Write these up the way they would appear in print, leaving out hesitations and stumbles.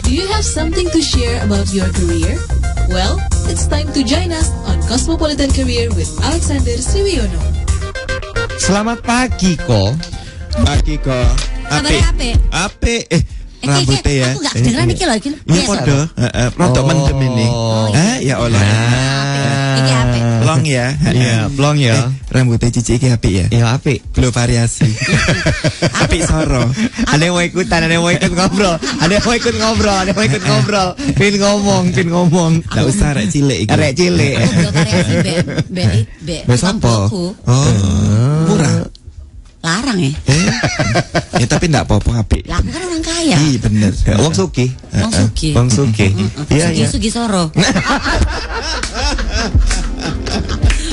Do you have something to share about your career? Well, it's time to join us on Cosmopolitan Career with Alexander Siwiono. Selamat pagi, Ko. Pagi, Ko. Ape. Rambutnya ya. Aku gak kedengeran nih lagi. Iya, podo. Rontok mendem ini. Ya Allah. Iki ape. Plong ya. Iya, plong ya. Rambutnya Cici iki apik ya. Iya, apik. Belum variasi. Apik soro. Ada yang mau ikutan, ada yang mau ikut ngobrol. Ada yang mau ikut ngobrol. Pin ngomong. Enggak usah rek cilik iki. Rek cilik. Aku variasi Be sopo? Oh. Murah. Larang ya. Ya tapi enggak apa-apa apik. Lah aku kan orang kaya. Iya bener. Wong Suki. Wong Suki. Iya. Sugi Soro.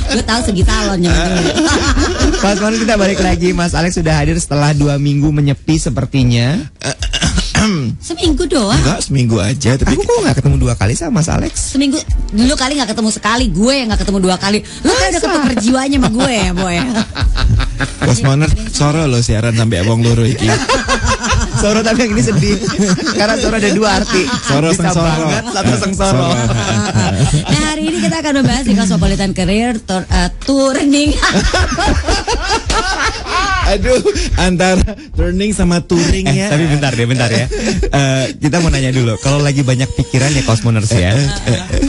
Gue tahu Sugi Salonnya. Mas Manu, kita balik lagi. Mas Alex sudah hadir setelah 2 minggu menyepi sepertinya. Seminggu doang. Enggak, seminggu aja. Tapi Aku kok gak ketemu 2 kali sama Mas Alex? Seminggu dulu kali gak ketemu sekali. Gue yang gak ketemu 2 kali. Lu kan udah ketukar jiwanya sama gue ya, Boy. Cosmoner soro lo siaran sampai wong loro iki. Soro tapi yang ini sedih. Karena soro ada 2 arti. Soro Bisa sengsoro. banget, satu sengsoro. Nah, hari ini kita akan membahas di Cosmopolitan Career Turning. Aduh, antara turning sama touring ya. Tapi bentar ya. Kita mau nanya dulu. Kalau lagi banyak pikiran ya Cosmoners ya.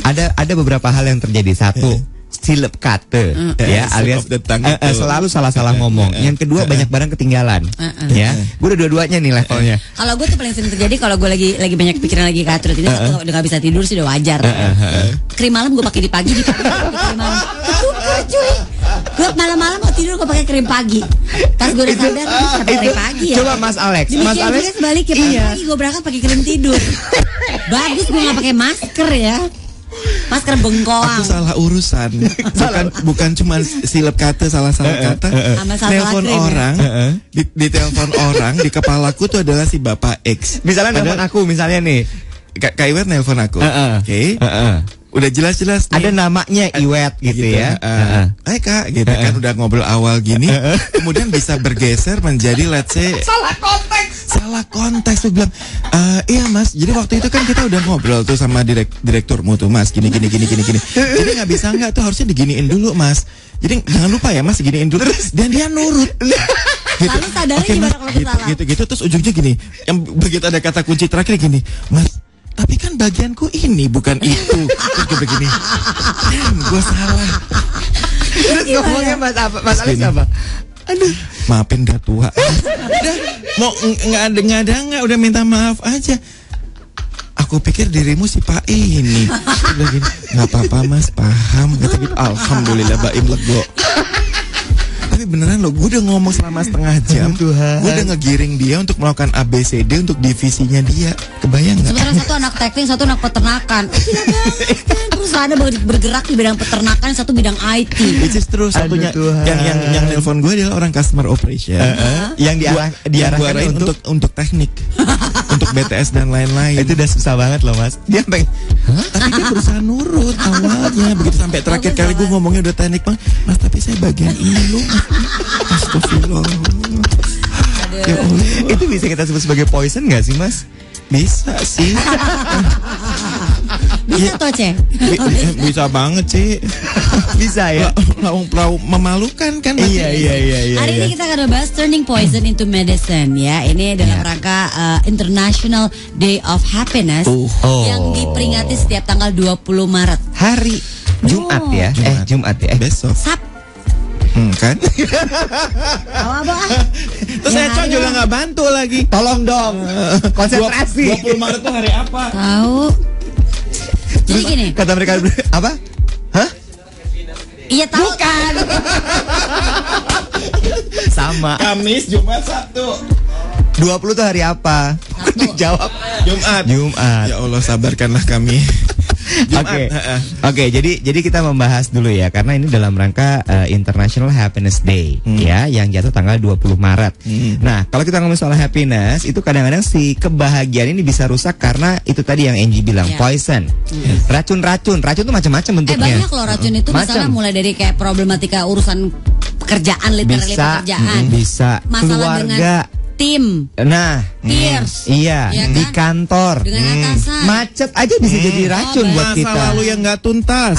Ada beberapa hal yang terjadi. Satu, silep kate ya, alias selalu salah ngomong. Yang kedua, banyak barang ketinggalan. Ya, gue udah dua-duanya nih levelnya. Kalau gue tuh paling sering terjadi kalau gue lagi banyak pikiran, lagi katrut ini, satu udah gak bisa tidur sih udah wajar. Krim malam gue pakai di pagi, di krim malam. Ketuker cuy. Gue malam-malam mau tidur gue pakai krim pagi. Pas gue udah sadar pakai krim pagi ya. Coba Mas Alex. Mas Alex balik ya, pagi gue berangkat pakai krim tidur. Bagus gue gak pakai masker ya. Masker bengkoang. Aku salah urusan. Bukan cuma silep kata, salah kata. Telepon orang, di telepon orang di kepalaku tuh adalah si Bapak X. Misalnya telepon aku, misalnya nih. Kak Iwet nelpon aku. Oke. Udah jelas-jelas nih. Ada namanya Iwet gitu ya. Kak, gitu kan udah ngobrol awal gini, kemudian bisa bergeser menjadi let's say salah konteks tuh bilang, iya Mas, jadi waktu itu kan kita udah ngobrol tuh sama direkturmu tuh Mas, gini. Jadi nggak bisa nggak tuh harusnya diginiin dulu Mas. Jadi jangan lupa ya Mas, diginiin dulu. Dan dia nurut. Gitu. Lalu sadarnya gimana kalau salah? Gitu terus ujungnya gini, yang begitu ada kata kunci terakhir gini, Mas, tapi kan bagianku ini bukan itu. Terus gue begini, gue salah. Terus ngomongnya Mas Alex apa? Aduh, maafin udah tua. Udah, mau nggak udah minta maaf aja. Aku pikir dirimu si Pak ini. Udah gini, nggak apa-apa Mas, paham. Kata gitu, alhamdulillah baim lego. Tapi beneran loh, gue udah ngomong selama setengah jam. Gue udah ngegiring dia untuk melakukan ABCD untuk divisinya dia. Kebayang nggak? Sementara satu anak teknik, satu anak peternakan. Perusahaannya bergerak di bidang peternakan, satu bidang IT. Which is true, satunya yang nelpon gue adalah orang customer operation. Yang diarahkan untuk teknik, untuk BTS dan lain-lain. Itu udah susah banget loh Mas. Dia pengen, tapi dia berusaha nurut awalnya. Begitu sampai terakhir kali gue ngomongnya udah teknik Bang, Mas tapi saya bagian ini loh. Astagfirullah. Ya Allah. Itu bisa kita sebut sebagai poison gak sih Mas? Bisa sih. Bisa toh Cek? Bisa banget sih. Bisa ya. Memalukan kan. Iya. Hari ini kita akan bahas turning poison into medicine ya. Ini dalam rangka International Day of Happiness yang diperingati setiap tanggal 20 Maret. Hari Jumat ya. Jumat ya. Besok. Kan? Terus saya juga nggak bantu lagi. Tolong dong. Konsentrasi. 20 Maret itu hari apa? Tahu. Jadi gini. Kata mereka apa? Hah? Iya tahu. Bukan. Sama. Kamis, Jumat, Sabtu. 20 tuh hari apa? Dijawab. Jumat. Ya Allah, sabarkanlah kami. Oke, jadi kita membahas dulu ya, karena ini dalam rangka International Happiness Day ya, yang jatuh tanggal 20 Maret. Nah, kalau kita ngomong soal happiness, itu kadang-kadang si kebahagiaan ini bisa rusak karena itu tadi yang Angie bilang, poison. Racun tuh macam-macam bentuknya. Banyak loh racun itu, misalnya mulai dari kayak problematika urusan pekerjaan, literally pekerjaan. Bisa masalah keluarga. tim, Nah, peers, iya, Iya di kan? kantor. dengan atasan. Macet aja bisa jadi racun buat Masa kita. lalu yang nggak tuntas.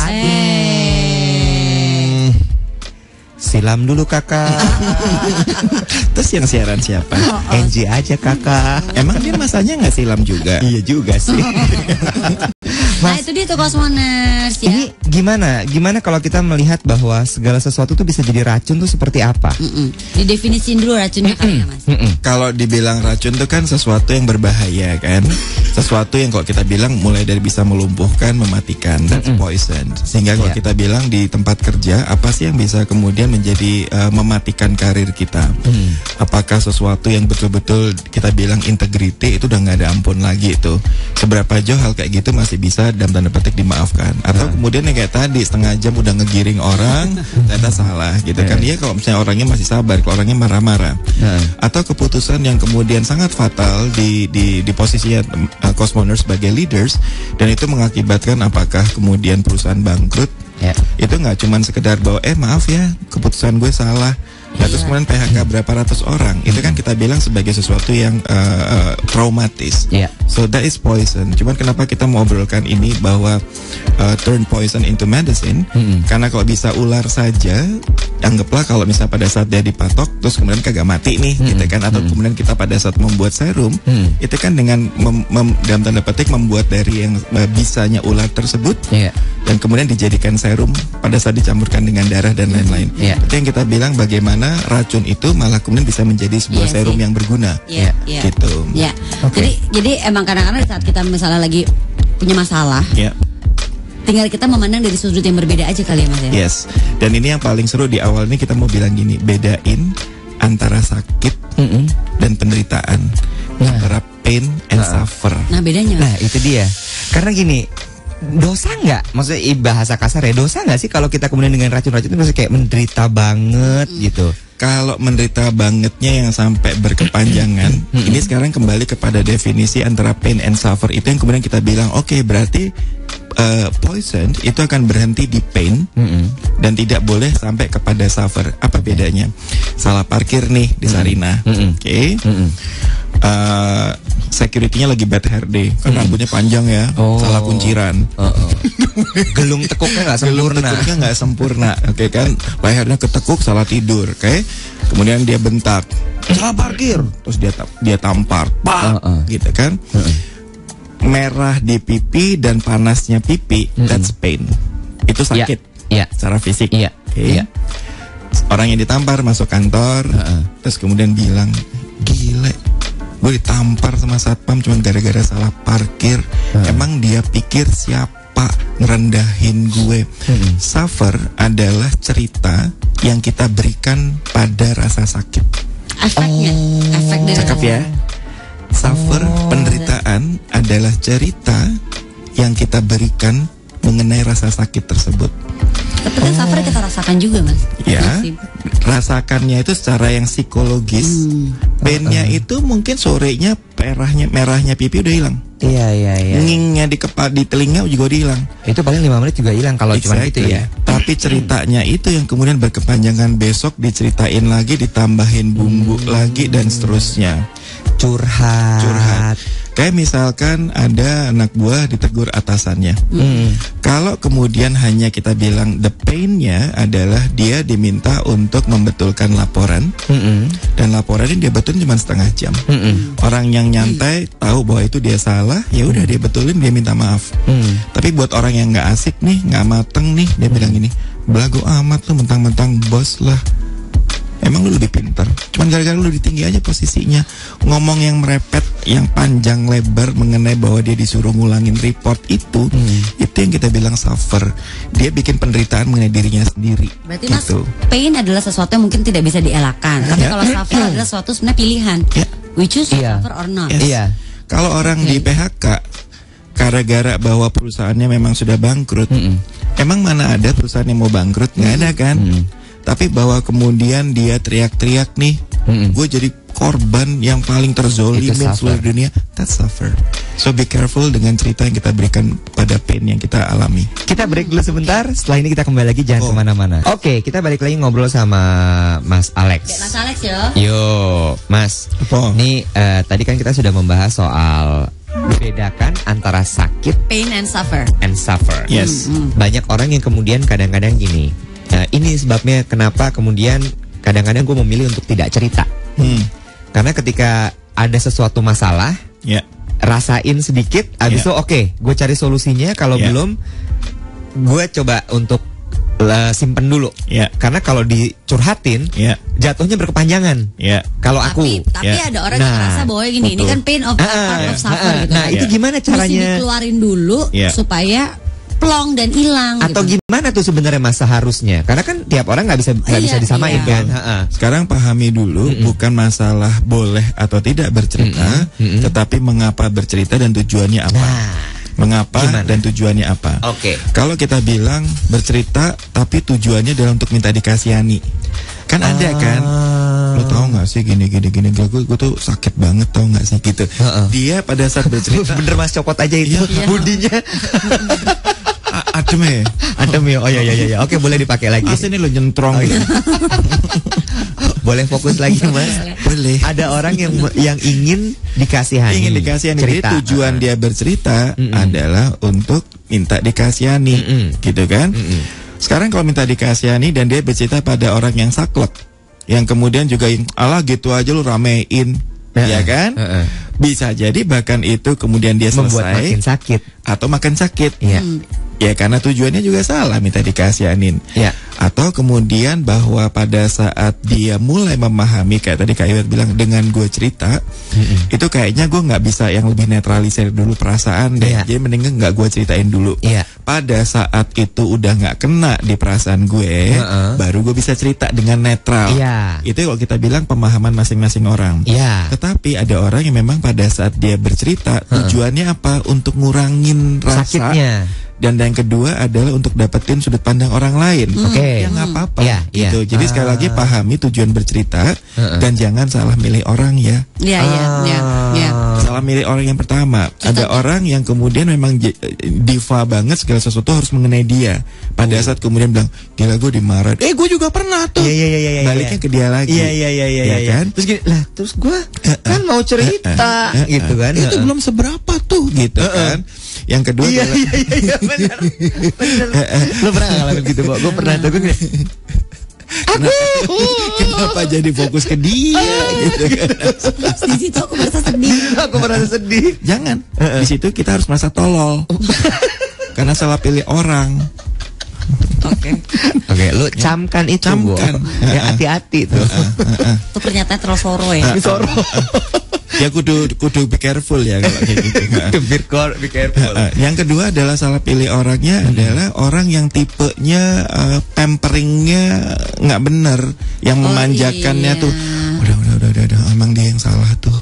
Silam dulu kakak. Terus yang siaran siapa? Angie aja kakak. Emang dia masanya nggak silam juga? Iya juga sih. Nah itu dia tuh Cosmoners ya. Ini gimana kalau kita melihat bahwa segala sesuatu tuh bisa jadi racun tuh seperti apa? Didefinisin dulu racunnya kali ya Mas. Kalau dibilang racun itu kan sesuatu yang berbahaya kan, sesuatu yang kalau kita bilang mulai dari bisa melumpuhkan, mematikan, that's poison. Sehingga kalau kita bilang di tempat kerja apa sih yang bisa kemudian menjadi mematikan karir kita? Apakah sesuatu yang betul-betul kita bilang integrity itu udah nggak ada ampun lagi itu? Seberapa jauh hal kayak gitu masih bisa dalam tanda petik dimaafkan? Atau kemudian yang kayak tadi setengah jam udah ngegiring orang, ternyata salah gitu kan? Iya kalau misalnya orangnya masih sabar, kalau orangnya marah-marah. Atau keputusan yang kemudian sangat fatal di posisi Cosmoners sebagai leaders, dan itu mengakibatkan apakah kemudian perusahaan bangkrut. Itu nggak cuma sekedar bahwa maaf ya keputusan gue salah, terus kemudian PHK berapa ratus orang. Itu kan kita bilang sebagai sesuatu yang traumatis. So that is poison. Cuman kenapa kita mau obrolkan ini bahwa turn poison into medicine? Karena kalau bisa ular saja, anggaplah kalau misalnya pada saat dia dipatok terus kemudian kagak mati nih, gitu kan? Atau kemudian kita pada saat membuat serum, itu kan dengan dalam tanda petik membuat dari yang bisanya ular tersebut, dan kemudian dijadikan serum pada saat dicampurkan dengan darah dan lain-lain. Itu yang kita bilang bagaimana racun itu malah kemudian bisa menjadi sebuah serum yang berguna. Gitu. Jadi emang kadang-kadang saat kita misalnya lagi punya masalah, tinggal kita memandang dari sudut yang berbeda aja kali ya Mas ya. Yes. Dan ini yang paling seru di awal ini kita mau bilang gini, bedain antara sakit dan penderitaan, antara pain and suffer. Nah bedanya. Nah itu dia. Karena gini, dosa nggak? Maksudnya bahasa kasar ya, dosa nggak sih kalau kita kemudian dengan racun-racun itu kayak menderita banget gitu? Kalau menderita bangetnya yang sampai berkepanjangan, ini sekarang kembali kepada definisi antara pain and suffer. Itu yang kemudian kita bilang, oke, berarti poison itu akan berhenti di pain dan tidak boleh sampai kepada suffer. Apa bedanya? Salah parkir nih di Sarina, security-nya lagi bad hair day, kan rambutnya panjang ya, salah kunciran. Gelung tekuknya nggak sempurna. Tekuknya nggak sempurna, oke kan? Lehernya ketekuk, salah tidur, oke? Kemudian dia bentak, salah parkir, terus dia tampar, gitu kan? Merah di pipi dan panasnya pipi, that's pain. Itu sakit, secara fisik. Orang yang ditampar masuk kantor, terus kemudian bilang, gile, gue ditampar sama satpam cuma gara-gara salah parkir. Emang dia pikir siapa ngerendahin gue? Suffer adalah cerita yang kita berikan pada rasa sakit. Efeknya, efek dari Cakep ya. Suffer, penderitaan adalah cerita yang kita berikan mengenai rasa sakit tersebut. Tapi kan suffer kita rasakan juga Mas. Ya, rasakannya itu secara yang psikologis. Painnya itu mungkin sorenya merahnya pipi udah hilang. Ngingnya di telinga juga udah hilang. Itu paling 5 menit juga hilang kalau cuma gitu ya. Tapi ceritanya itu yang kemudian berkepanjangan, besok diceritain lagi, ditambahin bumbu lagi dan seterusnya. Curhat. Kayak misalkan ada anak buah ditegur atasannya. Kalau kemudian hanya kita bilang the pain-nya adalah dia diminta untuk membetulkan laporan, dan laporannya dia betulin cuma setengah jam. Orang yang nyantai tahu bahwa itu dia salah, ya udah dia betulin, dia minta maaf. Tapi buat orang yang nggak asik nih, nggak mateng nih, dia bilang gini, belagu amat tuh, mentang-mentang bos lah. Emang lu lebih pintar, cuman gara-gara lu lebih tinggi aja posisinya. Ngomong yang merepet, yang panjang lebar mengenai bahwa dia disuruh ngulangin report itu yang kita bilang suffer. Dia bikin penderitaan mengenai dirinya sendiri. Berarti Mas, pain adalah sesuatu yang mungkin tidak bisa dielakkan. Tapi kalau suffer adalah sesuatu sebenarnya pilihan. We choose suffer or not. Kalau orang di PHK gara-gara bahwa perusahaannya memang sudah bangkrut, emang mana ada perusahaan yang mau bangkrut? Nggak ada kan? Tapi bahwa kemudian dia teriak-teriak nih, gue jadi korban yang paling terzolimin seluruh dunia, that's suffer. So be careful dengan cerita yang kita berikan pada pain yang kita alami. Kita break dulu sebentar. Setelah ini kita kembali lagi, jangan kemana-mana. Oke, kita balik lagi ngobrol sama Mas Alex. Mas Alex yo. Yo, Mas. Apa? Nih tadi kan kita sudah membahas soal membedakan antara sakit Pain and suffer. and suffer. Yes. Banyak orang yang kemudian kadang-kadang gini. Ini sebabnya kenapa kemudian kadang-kadang gue memilih untuk tidak cerita. Karena ketika ada sesuatu masalah, Ya. rasain sedikit, abis itu oke, gue cari solusinya. Kalau Ya. belum, gue coba untuk simpen dulu. Ya. Karena kalau dicurhatin, Ya. jatuhnya berkepanjangan. Ya. Kalau aku, Tapi ya. ada orang yang Nah, merasa bahwa ini betul. kan pain of part of suffer gitu. nah, kan. itu Ya. gimana Mesti caranya? dikeluarin dulu Ya. supaya plong dan hilang Atau gitu. gimana tuh sebenarnya Mas seharusnya? Karena kan tiap orang nggak bisa Iya, disamain iya. kan. Sekarang pahami dulu bukan masalah boleh atau tidak bercerita, tetapi mengapa bercerita dan tujuannya apa. Mengapa Gimana? dan tujuannya apa. Oke. Kalau kita bilang bercerita tapi tujuannya adalah untuk minta dikasihani. Kan ada kan? Lo tau gak sih gini gue tuh sakit banget, tau gak sih gitu. Dia pada saat bercerita Bener Mas, copot aja itu budinya. adem ya. Adem ya. Oh ya. Oke, boleh dipakai lagi. Masa ini lo nyentrong gitu. Boleh fokus lagi Mas. Boleh. Ada orang yang ingin dikasihani. Ingin dikasihani. Jadi Cerita. tujuan dia bercerita adalah untuk minta dikasihani, gitu kan? Sekarang kalau minta dikasihani dan dia bercerita pada orang yang saklek, yang kemudian juga alah gitu aja lu ramein, ya kan? Bisa jadi bahkan itu kemudian dia membuat selesai makin sakit. atau makan sakit. Iya. Ya karena tujuannya juga salah, minta dikasihanin. Ya. Atau kemudian bahwa pada saat dia mulai memahami, kayak tadi Kak Iwet bilang, dengan gue cerita, itu kayaknya gue nggak bisa yang lebih netralisir dulu perasaan deh. Iya. Jadi mendingan nggak gue ceritain dulu. Iya. Pada saat itu udah nggak kena di perasaan gue, baru gue bisa cerita dengan netral. Iya. Itu kalau kita bilang pemahaman masing-masing orang. Iya. Tetapi ada orang yang memang pada saat dia bercerita, tujuannya apa? Untuk ngurangin rasa. Sakitnya. Dan yang kedua adalah untuk dapetin sudut pandang orang lain. Oke. Ya nggak apa-apa. Iya, iya. Gitu. Jadi sekali lagi pahami tujuan bercerita dan jangan salah milih orang ya. Iya. Salah milih orang yang pertama. Ada orang yang kemudian memang diva banget, segala sesuatu harus mengenai dia. Pada saat kemudian bilang, gila gue dimarahin. Gue juga pernah tuh. Iya. Baliknya ke dia lagi. Iya. Ya kan? Terus gini, lah terus gue kan mau cerita gitu kan. Itu belum seberapa tuh gitu kan. Yang kedua Iya, adalah benar. Lo pernah ngalamin gitu, Bo? Gue pernah tuh, gue gini. kenapa jadi fokus ke dia gitu kan. Di situ aku merasa sedih. Aku merasa sedih. Jangan. Di situ kita harus merasa tolol. Karena salah pilih orang. Oke, lu camkan itu, Bo. Camkan. Ya hati-hati tuh. Itu pernyataan terlalu soro ya. Soro. Ya kudu be careful ya kalau kayak gitu. Be careful. Yang kedua adalah salah pilih orangnya adalah orang yang tipenya pamperingnya nggak bener, yang memanjakannya iya. tuh. Udah, emang dia yang salah tuh.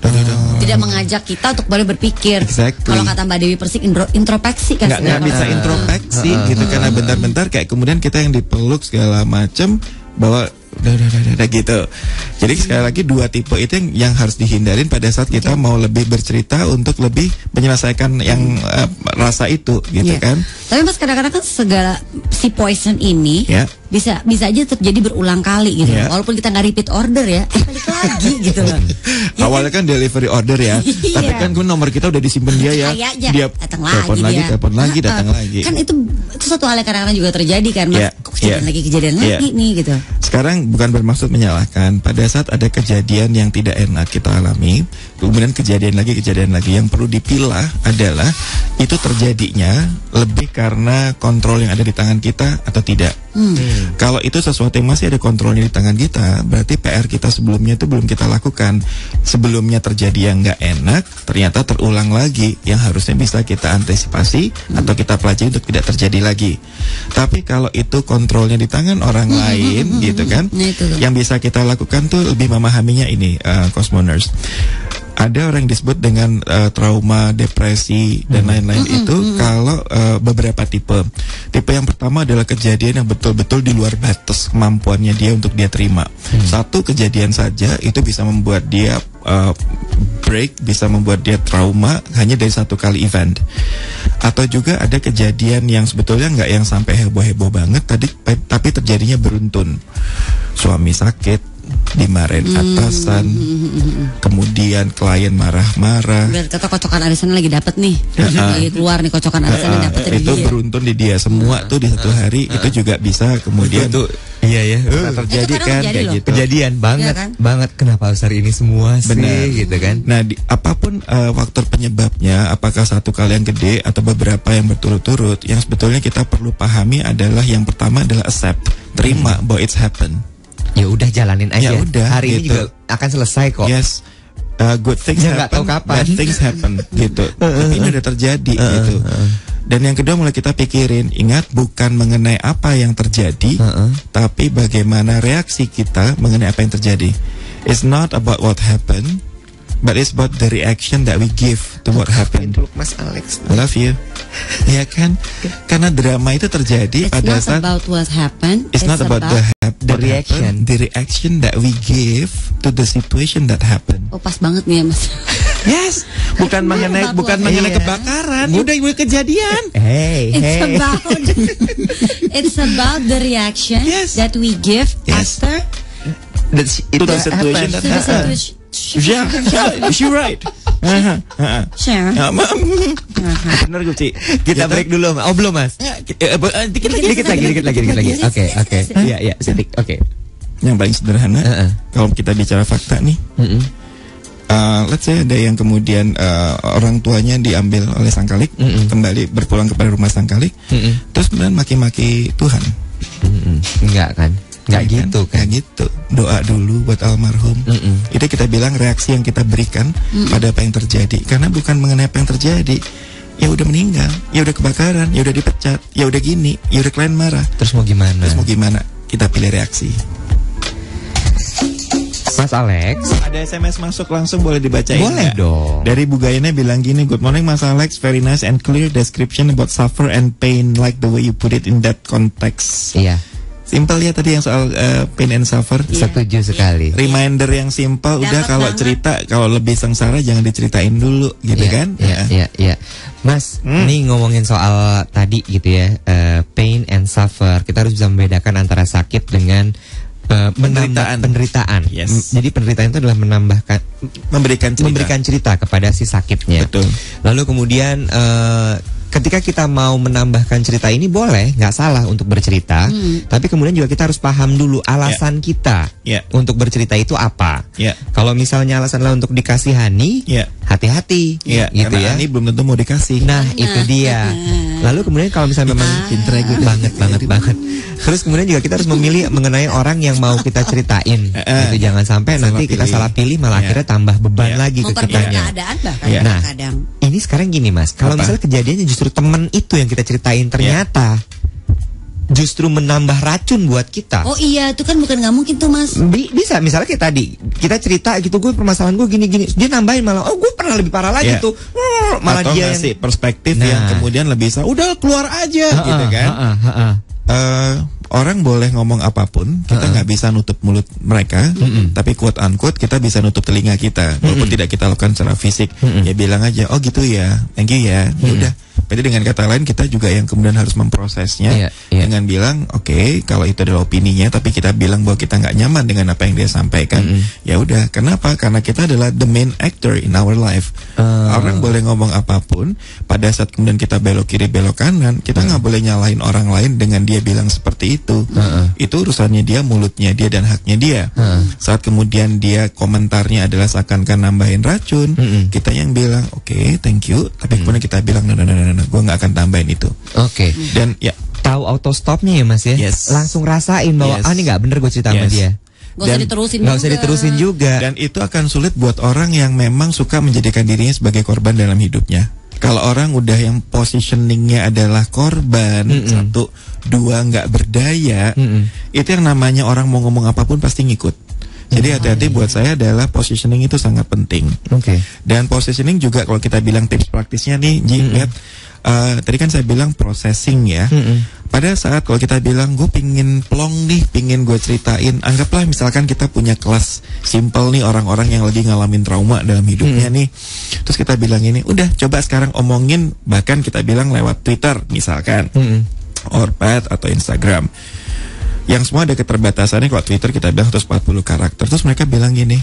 Udah. Tidak mengajak kita untuk baru berpikir. Exactly. Kalau kata Mbak Dewi Persik, introspeksi kan. Nggak sebenarnya. bisa introspeksi gitu karena bentar-bentar kayak kemudian kita yang dipeluk segala macem bahwa udah gitu. Jadi sekali lagi dua tipe itu yang harus dihindarin pada saat kita mau lebih bercerita untuk lebih menyelesaikan yang rasa itu gitu Iya. kan. Tapi Mas kadang-kadang kan segala si poison ini Ya. bisa aja terjadi berulang kali gitu. Ya. Walaupun kita nggak repeat order ya, balik lagi gitu loh. Ya Awalnya kan delivery order ya, Iya. tapi kan nomor kita udah disimpan dia ya. Kayaknya Dia datang telepon lagi, dia. telepon lagi, datang lagi. Kan itu satu hal yang kadang-kadang juga terjadi kan, Mas. Iya, Kok kejadian iya. lagi Iya. nih gitu. Sekarang bukan bermaksud menyalahkan. Pada saat ada kejadian yang tidak enak kita alami, kemudian kejadian lagi, yang perlu dipilah adalah itu terjadinya lebih karena kontrol yang ada di tangan kita atau tidak. Kalau itu sesuatu yang masih ada kontrolnya di tangan kita, berarti PR kita sebelumnya itu belum kita lakukan. Sebelumnya terjadi yang nggak enak, ternyata terulang lagi, yang harusnya bisa kita antisipasi atau kita pelajari untuk tidak terjadi lagi. Tapi kalau itu kontrolnya di tangan orang lain, gitu kan, Nah, itu tuh. yang bisa kita lakukan tuh lebih memahaminya ini, Cosmoners. Ada orang yang disebut dengan trauma, depresi dan lain-lain itu kalau beberapa tipe. Tipe yang pertama adalah kejadian yang betul-betul di luar batas kemampuannya dia untuk dia terima. Satu kejadian saja itu bisa membuat dia break, bisa membuat dia trauma hanya dari satu kali event. Atau juga ada kejadian yang sebetulnya nggak yang sampai heboh-heboh banget tapi terjadinya beruntun. Suami sakit, dimarahin atasan, kemudian klien marah-marah. Berarti kata kocokan arisan lagi dapet nih, lagi keluar nih kocokan arisan dapet itu beruntun di dia semua tuh di satu hari. Itu juga bisa kemudian Itu iya ya. terjadi Itu kadang kan terjadi kayak loh. gitu. Kejadian banget, Iya kan? banget. Kenapa harus hari ini semua sih, Benar. gitu kan? Nah, apapun faktor penyebabnya, apakah satu kali yang gede atau beberapa yang berturut-turut, yang sebetulnya kita perlu pahami adalah yang pertama adalah accept, terima bahwa it's happen. Ya udah jalanin aja. Ya udah, hari ini gitu. juga akan selesai kok. Yes, good things Ya, nggak happen, tahu kapan. bad things happen, gitu. Tapi ini udah terjadi, gitu. Dan yang kedua mulai kita pikirin, ingat bukan mengenai apa yang terjadi, tapi bagaimana reaksi kita mengenai apa yang terjadi. It's not about what happened, but it's about the reaction that we give to what happened. Mas Alex. I love you. Ya kan? Karena drama itu terjadi It's pada not saat about what happened. it's not about the reaction. the reaction that we give to the situation that happened. Oh pas banget nih ya mas. Yes, bukan mengenai Iya. kebakaran. Udah kejadian. Hey, It's about the reaction Yes. that we give Yes. after To the situation that to the happened. situation. Yeah, you're right. Share. Benar Guci. Kita break dulu. Oh belum mas? Dikit lagi. Oke. Iya, sedikit. Oke. Yang paling sederhana, kalau kita bicara fakta nih, let's say ada yang kemudian orang tuanya diambil oleh sang kalik, kembali berpulang kepada rumah sang kalik, terus kemudian maki-maki Tuhan. Enggak kan? Enggak gitu kan? Kayak gitu. Doa dulu buat almarhum. Itu kita bilang reaksi yang kita berikan pada apa yang terjadi. Karena bukan mengenai apa yang terjadi. Ya udah meninggal, ya udah kebakaran, ya udah dipecat, ya udah gini, ya udah klien marah. Terus mau gimana? Terus mau gimana? Kita pilih reaksi. Mas Alex? Ada SMS masuk langsung boleh dibacain. Boleh nggak? dong. Dari Bu Gayana bilang gini, good morning Mas Alex, very nice and clear description about suffer and pain, like the way you put it in that context. Iya, Simple ya tadi yang soal pain and suffer. setuju sekali. Reminder yang simple, udah Dapat kalau banget. cerita, kalau lebih sengsara jangan diceritain dulu, gitu kan? Iya. Mas, nih ngomongin soal tadi gitu ya, pain and suffer. Kita harus bisa membedakan antara sakit dengan penderitaan. Yes. Jadi penderitaan itu adalah memberikan cerita kepada si sakitnya. Betul. Lalu kemudian ketika kita mau menambahkan cerita ini boleh, nggak salah untuk bercerita, tapi kemudian juga kita harus paham dulu alasan kita untuk bercerita itu apa. Kalau misalnya alasannya untuk dikasihani, hati-hati, gitu ya. Ini belum tentu mau dikasih. Nah, itu dia. Lalu kemudian kalau misalnya memang pinter gue banget. Terus kemudian juga kita harus memilih mengenai orang yang mau kita ceritain. Gitu, jangan sampai nanti kita salah pilih malah akhirnya tambah beban lagi ke kitanya. Keadaan bahkan Nah, kadang. ini sekarang gini Mas, kalau misalnya kejadiannya justru temen itu yang kita ceritain ternyata justru menambah racun buat kita. Oh iya, itu kan bukan nggak mungkin tuh mas. Bisa, misalnya kayak tadi kita cerita gitu, gue permasalahan gue gini-gini, dia nambahin malah, oh gue pernah lebih parah lagi tuh, malah atau dia ngasih yang perspektif yang kemudian lebih udah keluar aja, gitu kan? Orang boleh ngomong apapun, kita nggak bisa nutup mulut mereka, tapi quote unquote kita bisa nutup telinga kita, walaupun tidak kita lakukan secara fisik. Ya bilang aja, oh gitu ya, thank you ya, udah. Berarti dengan kata lain kita juga yang kemudian harus memprosesnya dengan bilang, oke, kalau itu adalah opininya, tapi kita bilang bahwa kita nggak nyaman dengan apa yang dia sampaikan. Ya udah, kenapa? Karena kita adalah the main actor in our life. Orang boleh ngomong apapun, pada saat kemudian kita belok kiri belok kanan, kita nggak boleh nyalahin orang lain dengan dia bilang seperti itu. Itu urusannya dia, mulutnya dia dan haknya dia. Saat kemudian dia komentarnya adalah seakan-akan nambahin racun, kita yang bilang oke, thank you, tapi kemudian kita bilang no, gue nggak akan tambahin itu. Oke. Dan ya tahu auto stopnya ya Mas ya. Langsung rasain bahwa ini nggak bener gue cerita sama dia. Gak usah diterusin juga. Dan itu akan sulit buat orang yang memang suka menjadikan dirinya sebagai korban dalam hidupnya. Kalau orang udah yang positioningnya adalah korban, 1, 2 nggak berdaya, itu yang namanya orang mau ngomong apapun pasti ngikut. Jadi hati-hati buat saya adalah positioning itu sangat penting. Oke. Dan positioning juga kalau kita bilang tips praktisnya nih, Ji, lihat tadi kan saya bilang processing ya. Pada saat kalau kita bilang gue pingin plong nih, pingin gue ceritain, anggaplah misalkan kita punya kelas simple nih orang-orang yang lagi ngalamin trauma dalam hidupnya nih. Terus kita bilang ini, udah coba sekarang omongin, bahkan kita bilang lewat Twitter misalkan, or Pad atau Instagram. Yang semua ada keterbatasannya. Kalau Twitter kita bilang 140 karakter. Terus mereka bilang gini,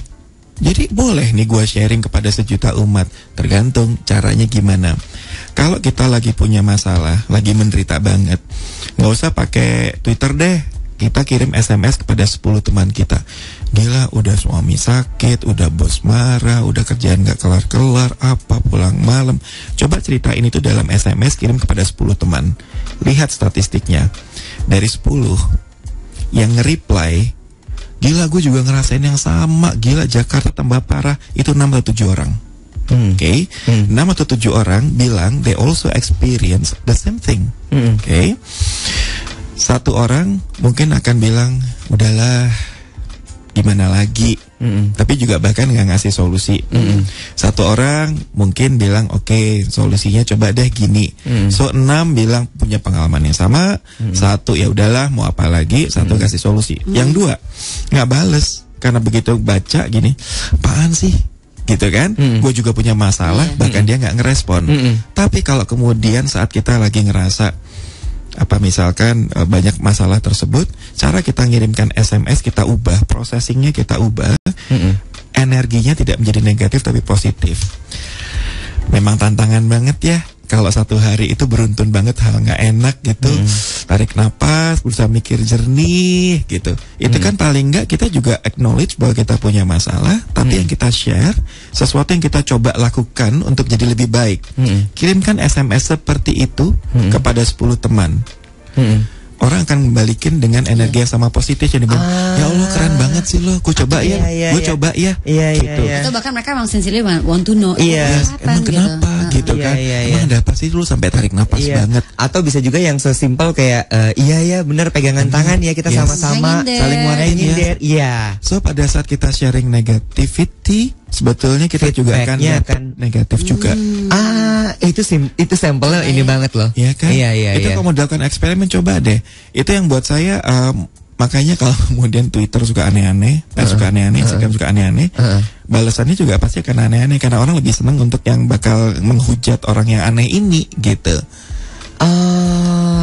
jadi boleh nih gue sharing kepada sejuta umat. Tergantung caranya gimana. Kalau kita lagi punya masalah, lagi menderita banget, nggak usah pakai Twitter deh. Kita kirim SMS kepada 10 teman kita. Gila, udah suami sakit, udah bos marah, udah kerjaan gak kelar-kelar, apa pulang malam. Coba ceritain itu dalam SMS, kirim kepada 10 teman. Lihat statistiknya. Dari 10 yang nge-reply, gila gue juga ngerasain yang sama, gila Jakarta tambah parah, itu 6 atau 7 orang. Oke, 6 atau 7 orang bilang they also experience the same thing. Oke. Satu orang mungkin akan bilang, udahlah, gimana lagi, tapi juga bahkan nggak ngasih solusi. Satu orang mungkin bilang, oke, solusinya coba deh gini. So 6 bilang punya pengalaman yang sama. Satu ya udahlah, mau apa lagi. Satu kasih solusi. Yang 2 nggak bales karena begitu baca gini, apaan sih? Gitu kan, gue juga punya masalah, bahkan dia nggak ngerespon. Tapi kalau kemudian saat kita lagi ngerasa apa misalkan banyak masalah tersebut, cara kita ngirimkan SMS kita ubah, processingnya kita ubah, energinya tidak menjadi negatif tapi positif. Memang tantangan banget ya. Kalau satu hari itu beruntun banget hal nggak enak gitu, tarik napas, berusaha mikir jernih gitu. Itu kan paling nggak kita juga acknowledge bahwa kita punya masalah, tapi yang kita share sesuatu yang kita coba lakukan untuk jadi lebih baik. Kirimkan SMS seperti itu kepada 10 teman. Orang akan membalikin dengan energi yang sama positif, yang bilang, ya Allah keren banget sih lo, gue coba ya, gue coba ya, gitu. Atau bahkan mereka memang sincerely want to know, emang kenapa gitu kan, emang ada apa sih lu sampai tarik napas banget. Atau bisa juga yang sesimpel kayak, iya bener pegangan tangan ya, kita sama-sama saling nguatin der. Iya. So pada saat kita sharing negativity, sebetulnya kita juga akan negatif juga. Itu sampelnya ini banget loh. Iya kan? Iya. Itu kalau mau dilakukan eksperimen, coba deh. Itu yang buat saya makanya kalau kemudian Twitter suka aneh-aneh, suka aneh-aneh, Instagram suka aneh-aneh, balasannya juga pasti akan aneh-aneh karena orang lebih senang untuk yang bakal menghujat orang yang aneh ini gitu.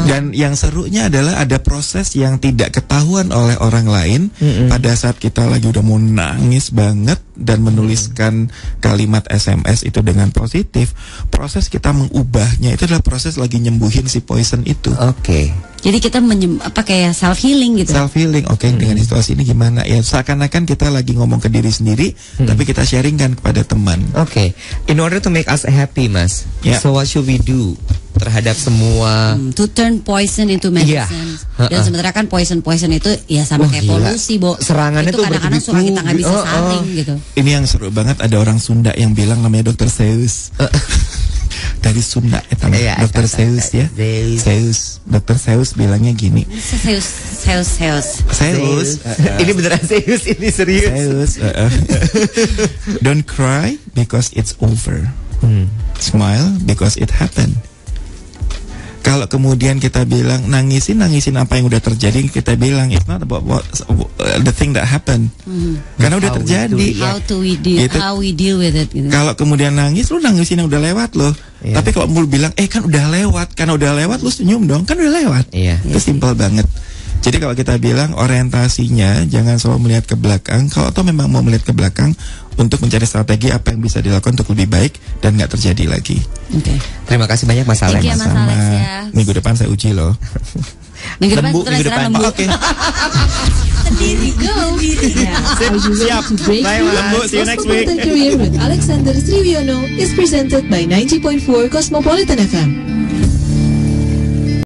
Dan yang serunya adalah ada proses yang tidak ketahuan oleh orang lain pada saat kita lagi udah mau nangis banget dan menuliskan kalimat SMS itu dengan positif. Proses kita mengubahnya itu adalah proses lagi nyembuhin si poison itu. Oke. Jadi kita kayak self healing gitu. Self healing, dengan situasi ini gimana ya? Seakan-akan kita lagi ngomong ke diri sendiri, tapi kita sharingkan kepada teman. Oke. In order to make us happy, Mas. So what should we do terhadap semua to turn poison into medicine. Dan sementara kan poison itu ya sama kayak polusi, Bo. Serangannya itu tuh kadang-kadang suka kita nggak bisa saring gitu. Ini yang seru banget, ada orang Sunda yang bilang namanya Dr. Zeus. Dari Sunda Dr. Zeus ya. Zeus. Dr. Zeus bilangnya gini. Zeus. Ini beneran Zeus, ini serius. Zeus. Don't cry because it's over. Smile because it happened. Kalau kemudian kita bilang nangisin apa yang udah terjadi, kita bilang it's not about the thing that happened. Karena udah terjadi. How we deal with it. Gitu. Kalau kemudian nangis, lu nangisin yang udah lewat loh. Tapi kalau lu bilang kan udah lewat, karena udah lewat lu senyum dong, kan udah lewat. Itu simple banget. Jadi kalau kita bilang orientasinya jangan selalu melihat ke belakang. Kalau toh memang mau melihat ke belakang untuk mencari strategi apa yang bisa dilakukan untuk lebih baik dan nggak terjadi lagi. Terima kasih banyak Mas Alex. Sama. Minggu depan saya uji loh. Minggu depan. Oke. Siap. Bye, Lembu. See you next week. Career with Alexander Sriwiono is presented by 90.4 Cosmopolitan FM.